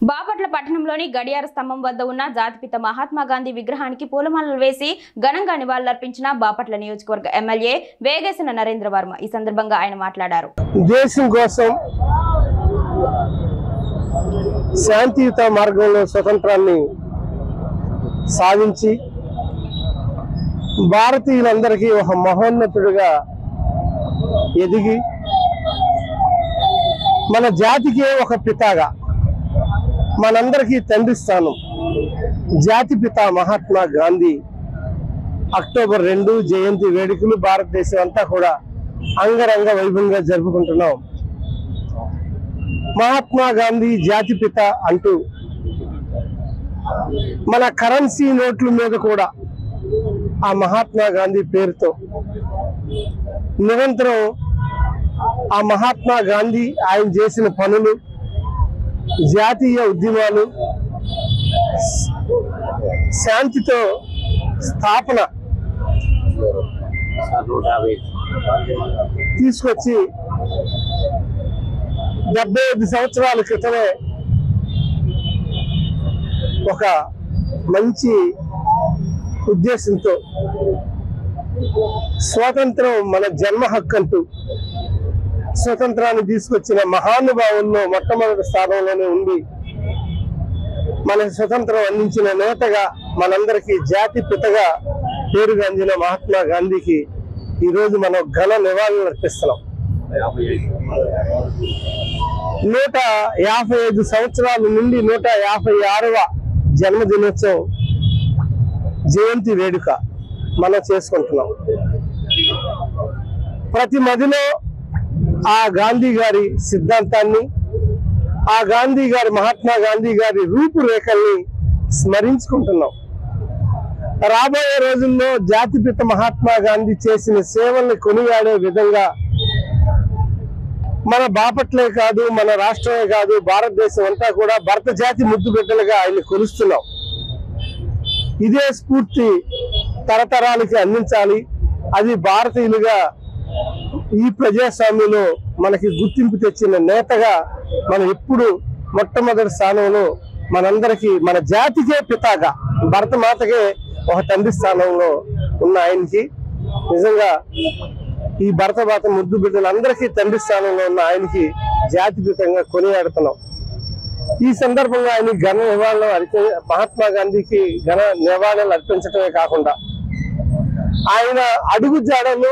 బాపట్ల పట్టణంలోని గడియార స్తంభం వద్ద ఉన్న జాతిపిత మహాత్మా గాంధీ విగ్రహానికి పూలమాలలు వేసి ఘనంగా నివాళులర్పించిన బాపట్ల నియోజకవర్గ ఎమ్మెల్యే వేగేసిన నరేంద్ర వర్మ. ఈ సందర్భంగా ఆయన మాట్లాడారు. దేశం కోసం శాంతియుత మార్గంలో స్వతంత్రాన్ని సాధించి భారతీయులందరికీ ఒక మహోన్నతుడిగా ఎదిగి మన జాతికే ఒక పితాగా మనందరికీ తండ్రి స్థానం జాతిపిత మహాత్మా గాంధీ అక్టోబర్ 2 జయంతి వేడుకలు భారతదేశం అంతా కూడా అంగరంగ వైభవంగా జరుపుకుంటున్నాం. మహాత్మా గాంధీ జాతిపిత అంటూ మన కరెన్సీ నోట్ల మీద కూడా ఆ మహాత్మా గాంధీ పేరుతో నిరంతరం ఆ మహాత్మా గాంధీ ఆయన చేసిన పనులు, జాతీయ ఉద్యమాలు, శాంతితో స్థాపన తీసుకొచ్చి 75 సంవత్సరాల క్రితమే ఒక మంచి ఉద్దేశంతో స్వాతంత్రం మన జన్మ హక్కు అంటూ స్వతంత్రాన్ని తీసుకొచ్చిన మహానుభావుల్లో మొట్టమొదటి స్థానంలోనే ఉంది. మన స్వతంత్రం అందించిన నేతగా మనందరికీ జాతి పితగా పేరుగాంచిన మహాత్మా గాంధీకి ఈరోజు మనం ఘన నివాళులు అర్పిస్తున్నాం. 155 సంవత్సరాల నుండి 156వ జన్మదినోత్సవం జయంతి వేడుక మనం చేసుకుంటున్నాం. ప్రతి మదిలో ఆ గాంధీ గారి సిద్ధాంతాన్ని, ఆ గాంధీ గారి మహాత్మా గాంధీ గారి రూపురేఖల్ని స్మరించుకుంటున్నాం. రాబోయే రోజుల్లో జాతిపిత మహాత్మా గాంధీ చేసిన సేవల్ని కొనియాడే విధంగా మన బాపట్లే కాదు, మన రాష్ట్రమే కాదు, భారతదేశం అంతా కూడా భరత జాతి ముద్దు బిడ్డలుగా ఆయన్ని కొలుస్తున్నాం. ఇదే స్ఫూర్తి తరతరాలకి అందించాలి. అది భారతీయులుగా ఈ ప్రజాస్వామ్యంలో మనకి గుర్తింపు తెచ్చిన నేతగా మనం ఎప్పుడు మొట్టమొదటి స్థానంలో మనందరికీ, మన జాతికే పితాగా, భరత మాతకే ఒక తండ్రి స్థానంలో ఉన్న ఆయనకి నిజంగా ఈ భరత మాత ముద్దు బిడ్డలందరికీ తండ్రి స్థానంలో ఉన్న ఆయనకి జాతిపితంగా కొనియాడుతున్నాం. ఈ సందర్భంగా ఆయన ఘన నివాళులు మహాత్మా గాంధీకి ఘన నివాళులు అర్పించడమే కాకుండా ఆయన అడుగు జాడలు